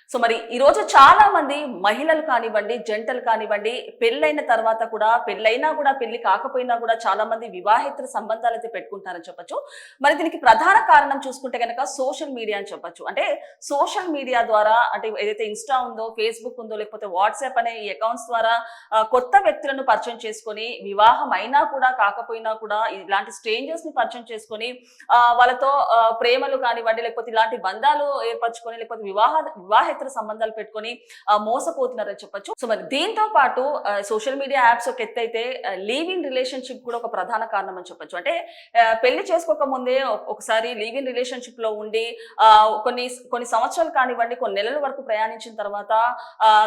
So మరి ఈ రోజు చాలా మంది మహిళలు కానివ్వండి, జంటలు కానివ్వండి, పెళ్ళైన తర్వాత కూడా పెళ్ళైనా కూడా పెళ్లి కాకపోయినా కూడా చాలా మంది వివాహేతర సంబంధాలు అయితే పెట్టుకుంటారని చెప్పొచ్చు. మరి దీనికి ప్రధాన కారణం చూసుకుంటే గనక సోషల్ మీడియా అని చెప్పొచ్చు. అంటే సోషల్ మీడియా ద్వారా అంటే ఏదైతే ఇన్‌స్టా ఉందో, ఫేస్‌బుక్ ఉందో లేకపోతే వాట్సాప్ అనే ఈ అకౌంట్స్ ద్వారా కొత్త వ్యక్తులను పరిచయం చేసుకొని వివాహం అయినా కూడా కాకపోయినా కూడా ఇలాంటి స్ట్రేంజర్స్‌ని పరిచయం చేసుకొని వాళ్ళతో ప్రేమలు కానివ్వండి లేకపోతే ఇలాంటి బంధాలు ఏర్పరచుకొని లేకపోతే వివాహేతర సంబంధాలు పెట్టుకొని మోసపోతున్నారని చెప్పొచ్చు. సో మరి దీంతో పాటు సోషల్ మీడియా యాప్స్ ఒక ఎత్తైతే లీవ్ ఇన్ రిలేషన్షిప్ కూడా ఒక ప్రధాన కారణం అని చెప్పొచ్చు. అంటే పెళ్లి చేసుకోక ముందే ఒకసారి లీవ్ ఇన్ రిలేషన్షిప్ లో ఉండి కొన్ని కొన్ని సంవత్సరాలు కానివ్వండి కొన్ని నెలల వరకు ప్రయాణించిన తర్వాత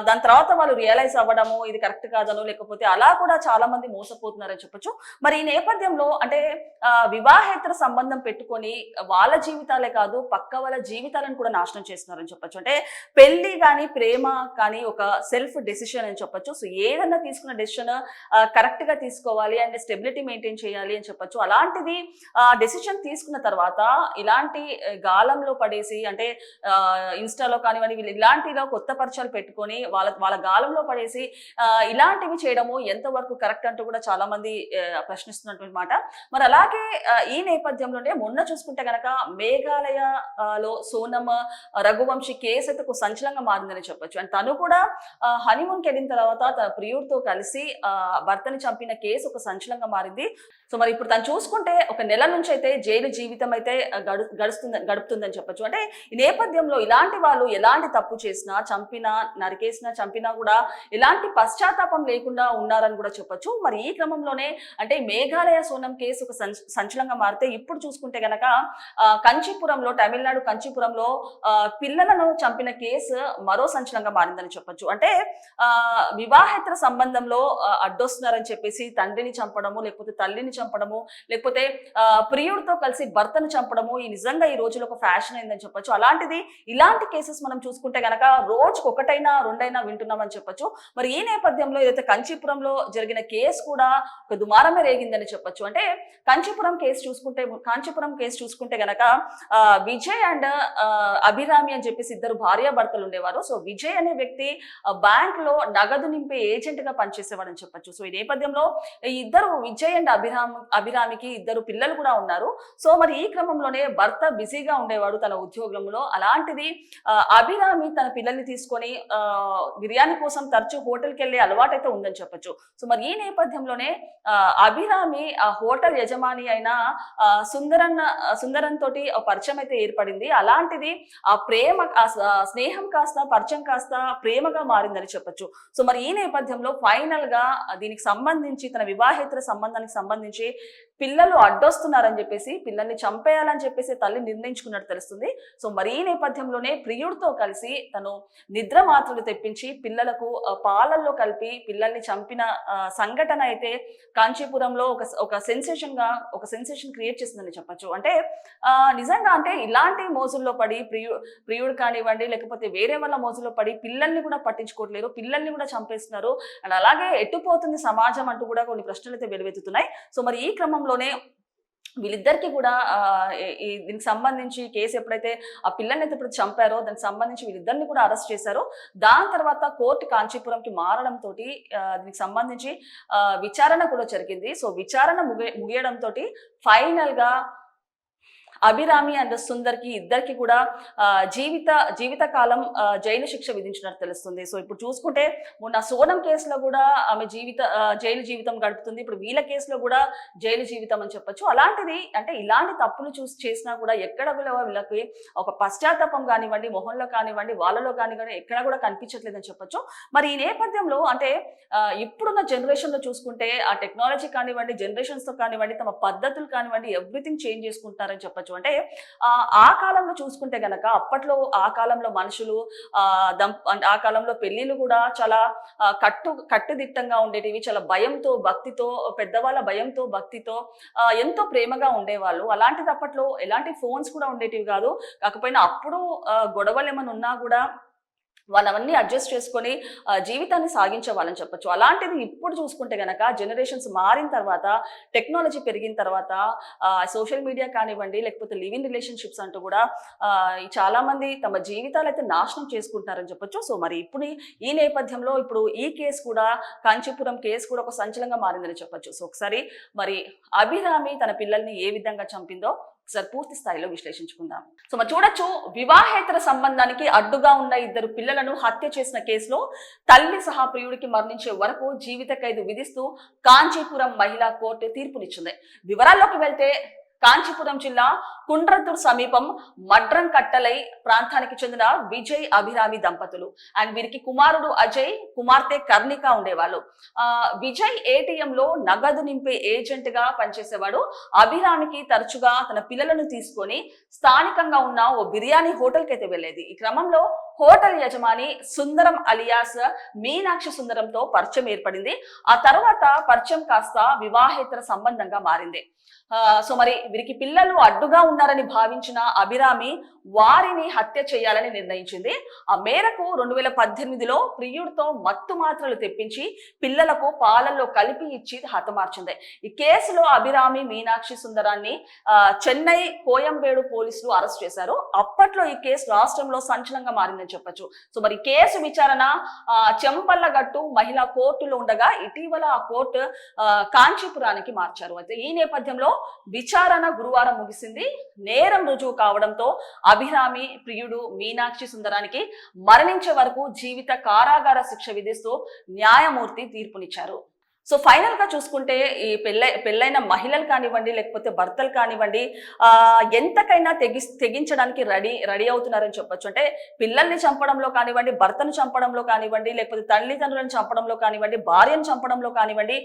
దాని తర్వాత వాళ్ళు రియలైజ్ అవ్వడము ఇది కరెక్ట్ కాదనో లేకపోతే అలా కూడా చాలా మంది మోసపోతున్నారని చెప్పొచ్చు. మరి ఈ నేపథ్యంలో అంటే వివాహేతర సంబంధం పెట్టుకొని వాళ్ళ జీవితాలే కాదు పక్క వాళ్ళ జీవితాలను కూడా నాశనం చేస్తున్నారని చెప్పొచ్చు. అంటే పెళ్లి కానీ ప్రేమ కానీ ఒక సెల్ఫ్ డెసిషన్ అని చెప్పొచ్చు. సో ఏదన్నా తీసుకున్న డెసిషన్ కరెక్ట్ గా తీసుకోవాలి అండ్ స్టెబిలిటీ మెయింటైన్ చేయాలి అని చెప్పొచ్చు. అలాంటిది డెసిషన్ తీసుకున్న తర్వాత ఇలాంటి గాలంలో పడేసి అంటే ఇన్స్టాలో కానివ్వండి వీళ్ళు ఇలాంటిలో కొత్త పరిచయాలు పెట్టుకొని వాళ్ళ గాలంలో పడేసి ఇలాంటివి చేయడము ఎంతవరకు కరెక్ట్ అంటూ కూడా చాలా మంది ప్రశ్నిస్తున్నటువంటి మాట. మరి అలాగే ఈ నేపథ్యంలోనే మొన్న చూసుకుంటే గనక మేఘాలయలో సోనమ్ రఘువంశీ కేసు అయితే ఒక సంచలనంగా మారిందని చెప్పొచ్చు. అండ్ తను కూడా హనీమూన్ కి వెళ్ళిన తర్వాత తన ప్రియుడితో కలిసి భర్తని చంపిన కేసు ఒక సంచలనంగా మారింది. సో మరి ఇప్పుడు తను చూసుకుంటే ఒక నెల నుంచి అయితే జైలు జీవితం అయితే గడుపుతుందని చెప్పొచ్చు. అంటే ఈ నేపథ్యంలో ఇలాంటి వాళ్ళు ఎలాంటి తప్పు చేసినా చంపినా నరికేసినా చంపినా కూడా ఎలాంటి పశ్చాత్తాపం లేకుండా ఉన్నారని కూడా చెప్పొచ్చు. మరి ఈ క్రమంలోనే అంటే మేఘాలయ సోనం కేసు ఒక సంచలనంగా మారితే ఇప్పుడు చూసుకుంటే గనక కంచీపురంలో తమిళనాడు కంచీపురంలో పిల్లలను చంపిన కేసు మరో సంచలనంగా మారిందని చెప్పొచ్చు. అంటే వివాహేతర సంబంధంలో అడ్డొస్తున్నారని చెప్పేసి తండ్రిని చంపడము లేకపోతే తల్లిని చంపడము లేకపోతే ప్రియుడితో కలిసి భర్తను చంపడము ఈ నిజంగా ఈ రోజులో ఒక ఫ్యాషన్ అయిందని చెప్పొచ్చు. అలాంటిది ఇలాంటి కేసెస్ మనం చూసుకుంటే గనక రోజుకు ఒకటైనా రెండైనా వింటున్నామని చెప్పొచ్చు. మరి ఈ నేపథ్యంలో ఏదైతే కంచీపురంలో జరిగిన కేసు కూడా ఒక దుమారమే రేగిందని చెప్పొచ్చు. అంటే కాంచీపురం కేసు చూసుకుంటే గనక విజయ్ అండ్ అభిరామి అని చెప్పేసి ఇద్దరు భార్యాభర్తలు ఉండేవారు. సో విజయ్ అనే వ్యక్తి బ్యాంక్ లో నగదు నింపే ఏజెంట్ గా పనిచేసేవాడని చెప్పొచ్చు. సో ఈ నేపథ్యంలో ఇద్దరు విజయ్ అండ్ అభిరామికి ఇద్దరు పిల్లలు కూడా ఉన్నారు. సో మరి ఈ క్రమంలోనే భర్త బిజీగా ఉండేవాడు తన ఉద్యోగంలో. అలాంటిది అభిరామి తన పిల్లల్ని తీసుకొని బిర్యానీ కోసం తరచూ హోటల్కి వెళ్ళే అలవాటు అయితే ఉందని చెప్పొచ్చు. సో మరి ఈ నేపథ్యంలోనే అభిరామి ఆ హోటల్ యజమాని అయిన సుందరన్ తోటి పరిచయం అయితే ఏర్పడింది. అలాంటిది ఆ ప్రేమ స్నేహం కాస్త పరిచయం కాస్త ప్రేమగా మారిందని చెప్పొచ్చు. సో మరి ఈ నేపథ్యంలో ఫైనల్ గా దీనికి సంబంధించి తన వివాహేతర సంబంధానికి సంబంధించి పిల్లలు అడ్డొస్తున్నారని చెప్పేసి పిల్లల్ని చంపేయాలని చెప్పేసి తల్లి నిర్ణయించుకున్నట్టు తెలుస్తుంది. సో మరి ఈ నేపథ్యంలోనే ప్రియుడితో కలిసి తను నిద్ర మాత్రలు తెప్పించి పిల్లలకు పాలల్లో కలిపి పిల్లల్ని చంపిన సంఘటన అయితే కాంచీపురంలో ఒక సెన్సేషన్ క్రియేట్ చేసిందని చెప్పొచ్చు. అంటే నిజంగా అంటే ఇలాంటి మోజుల్లో పడి ప్రియుడు కానివ్వండి లేకపోతే వేరే వాళ్ళ మోజుల్లో పడి పిల్లల్ని కూడా పట్టించుకోవట్లేరు, పిల్లల్ని కూడా చంపేస్తున్నారు. అండ్ అలాగే ఎట్టుపోతుంది సమాజం అంటూ కూడా కొన్ని ప్రశ్నలు అయితే వెలువెత్తుతున్నాయి. సో మరి ఈ క్రమంలోనే వీళ్ళిద్దరికి కూడా దీనికి సంబంధించి కేసు ఎప్పుడైతే ఆ పిల్లల్ని అయితే ఇప్పుడు చంపారో దానికి సంబంధించి వీళ్ళిద్దరిని కూడా అరెస్ట్ చేశారో దాని తర్వాత కోర్టు కాంచీపురంకి మారడంతో దీనికి సంబంధించి విచారణ కూడా జరిగింది. సో విచారణ ముగియడంతో ఫైనల్ గా అభిరామి అండ్ సుందర్కి ఇద్దరికి కూడా జీవితకాలం జైలు శిక్ష విధించినట్టు తెలుస్తుంది. సో ఇప్పుడు చూసుకుంటే మొన్న సోనం కేసులో కూడా ఆమె జైలు జీవితం గడుపుతుంది. ఇప్పుడు వీళ్ళ కేసులో కూడా జైలు జీవితం అని చెప్పొచ్చు. అలాంటిది అంటే ఇలాంటి తప్పులు చేసినా కూడా ఎక్కడ కూడా వీళ్ళకి ఒక పశ్చాత్తాపం కానివ్వండి మొహంలో కానివ్వండి వాళ్ళలో కానివ్వండి ఎక్కడ కూడా కనిపించట్లేదని చెప్పొచ్చు. మరి ఈ నేపథ్యంలో అంటే ఇప్పుడున్న జనరేషన్ లో చూసుకుంటే ఆ టెక్నాలజీ కానివ్వండి జనరేషన్స్ తో కానివ్వండి తమ పద్ధతులు కానివ్వండి ఎవ్రీథింగ్ చేంజ్ చేసుకుంటారని చెప్పొచ్చు. అంటే ఆ కాలంలో చూసుకుంటే గనక అప్పట్లో ఆ కాలంలో మనుషులు ఆ కాలంలో పెళ్లిళ్ళు కూడా చాలా కట్టుదిట్టంగా ఉండేటివి. చాలా భయంతో భక్తితో పెద్దవాళ్ళ భయంతో భక్తితో ఎంతో ప్రేమగా ఉండేవాళ్ళు. అలాంటిది అప్పట్లో ఎలాంటి ఫోన్స్ కూడా ఉండేటివి కాదు. కాకపోయినా అప్పుడు గొడవలు ఏమైనా ఉన్నా కూడా వాళ్ళవన్నీ అడ్జస్ట్ చేసుకొని జీవితాన్ని సాగించే వాళ్ళని చెప్పొచ్చు. అలాంటిది ఇప్పుడు చూసుకుంటే గనక జనరేషన్స్ మారిన తర్వాత, టెక్నాలజీ పెరిగిన తర్వాత సోషల్ మీడియా కానివ్వండి, లేకపోతే లివ్ ఇన్ రిలేషన్‌షిప్స్ అంటూ కూడా చాలా మంది తమ జీవితాలైతే నాశనం చేసుకుంటున్నారని చెప్పొచ్చు. సో, మరి ఇప్పుడు ఈ నేపథ్యంలో ఇప్పుడు ఈ కేసు కూడా కాంచీపురం కేసు కూడా ఒక సంచలనంగా మారిందని చెప్పొచ్చు. సో, ఒకసారి మరి అభిరామి తన పిల్లల్ని ఏ విధంగా చంపిందో ఒకసారి పూర్తి స్థాయిలో విశ్లేషించుకుందాం. సో మరి చూడొచ్చు, వివాహేతర సంబంధానికి అడ్డుగా ఉన్న ఇద్దరు పిల్లలను హత్య చేసిన కేసులో తల్లి సహా ప్రియుడికి మరణించే వరకు జీవిత ఖైదు విధిస్తూ కాంచీపురం మహిళా కోర్టు తీర్పునిచ్చింది. వివరాల్లోకి వెళ్తే కాంచీపురం జిల్లా కుండ్రతూర్ సమీపం మడ్రం కట్టలై ప్రాంతానికి చెందిన విజయ్ అభిరామి దంపతులు అండ్ వీరికి కుమారుడు అజయ్, కుమార్తె కర్ణిక ఉండేవాళ్ళు. విజయ్ ఏటీఎం లో నగదు నింపే ఏజెంట్ గా పనిచేసేవాడు. అభిరామికి తరచుగా తన పిల్లలను తీసుకొని స్థానికంగా ఉన్న ఓ బిర్యానీ హోటల్ కి అయితే వెళ్లేది. ఈ క్రమంలో హోటల్ యజమాని సుందరం అలియాస్ మీనాక్షి సుందరంతో పరిచయం ఏర్పడింది. ఆ తర్వాత పరిచయం కాస్త వివాహేతర సంబంధంగా మారింది. సో మరి వీరికి పిల్లలు అడ్డుగా ఉన్నారని భావించిన అభిరామి వారిని హత్య చేయాలని నిర్ణయించింది. ఆ మేరకు 2018లో ప్రియుడితో మత్తు మాత్రలు తెప్పించి పిల్లలకు పాలల్లో కలిపి ఇచ్చి హతమార్చింది. ఈ కేసులో అభిరామి, మీనాక్షి సుందరాన్ని చెన్నై, కోయంబేడు పోలీసులు అరెస్ట్ చేశారు. అప్పట్లో ఈ కేసు రాష్ట్రంలో సంచలనంగా మారిందని చెప్పొచ్చు. సో మరి కేసు విచారణ చెంపల్లగట్టు మహిళా కోర్టులో ఉండగా ఇటీవల ఆ కోర్టు కాంచీపురానికి మార్చారు. అయితే ఈ నేపథ్యంలో విచారణ గురువారం ముగిసింది. నేరం రుజువు కావడంతో అభిరామి ప్రియుడు మీనాక్షి సుందరానికి మరణించే వరకు జీవిత కారాగార శిక్ష విధిస్తూ న్యాయమూర్తి తీర్పునిచ్చారు. సో ఫైనల్ గా చూసుకుంటే ఈ పెళ్ళైన మహిళలు కానివ్వండి, లేకపోతే భర్తలు కానివ్వండి, ఎంతకైనా తెగించడానికి రెడీ అవుతున్నారని చెప్పొచ్చు. అంటే పిల్లల్ని చంపడంలో కానివ్వండి, భర్తను చంపడంలో కానివ్వండి, లేకపోతే తల్లిదండ్రులను చంపడంలో కానివ్వండి, భార్యను చంపడంలో కానివ్వండి,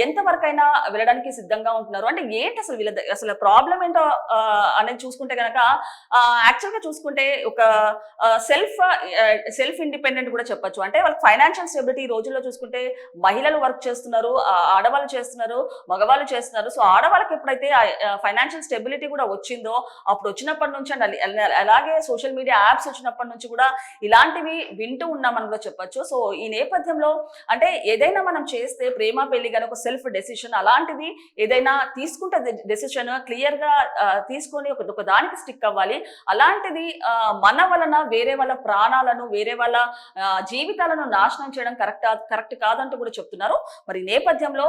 ఎంతవరకైనా వెళ్ళడానికి సిద్ధంగా ఉంటున్నారు. అంటే ఏంటి అసలు అసలు ప్రాబ్లం ఏంటో అనేది చూసుకుంటే కనుక యాక్చువల్ గా చూసుకుంటే ఒక సెల్ఫ్ ఇండిపెండెంట్ కూడా చెప్పొచ్చు. అంటే వాళ్ళకి ఫైనాన్షియల్ స్టెబిలిటీ ఈ రోజుల్లో చూసుకుంటే మహిళలు వర్క్ చేస్తున్నారు, ఆడవాళ్ళు చేస్తున్నారు, మగవాళ్ళు చేస్తున్నారు. సో ఆడవాళ్ళకి ఎప్పుడైతే ఫైనాన్షియల్ స్టెబిలిటీ కూడా వచ్చిందో అప్పుడు వచ్చినప్పటి నుంచి అలాగే సోషల్ మీడియా యాప్స్ వచ్చినప్పటి నుంచి కూడా ఇలాంటివి వింటూ ఉన్నామని కూడా చెప్పొచ్చు. సో ఈ నేపథ్యంలో అంటే ఏదైనా మనం చేస్తే ప్రేమ పెళ్లి కానీ ఒక సెల్ఫ్ డెసిషన్ అలాంటిది ఏదైనా తీసుకుంటే డెసిషన్ క్లియర్ గా తీసుకొని ఒక దానికి స్టిక్ అవ్వాలి. అలాంటిది మన వలన వేరే వాళ్ళ ప్రాణాలను, వేరే వాళ్ళ జీవితాలను నాశనం చేయడం కరెక్ట్ కాదంటూ కూడా చెప్తున్నారు. మరి నేపథ్యంలో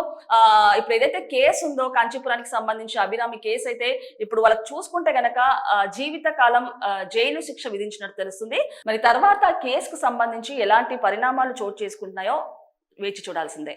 ఇప్పుడు ఏదైతే కేసు ఉందో కాంచీపురానికి సంబంధించి అభిరామి కేసు అయితే ఇప్పుడు వాళ్ళకి చూసుకుంటే గనక జీవితకాలం జైలు శిక్ష విధించినట్టు తెలుస్తుంది. మరి తర్వాత కేసుకు సంబంధించి ఎలాంటి పరిణామాలు చోటు చేసుకుంటున్నాయో వేచి చూడాల్సిందే.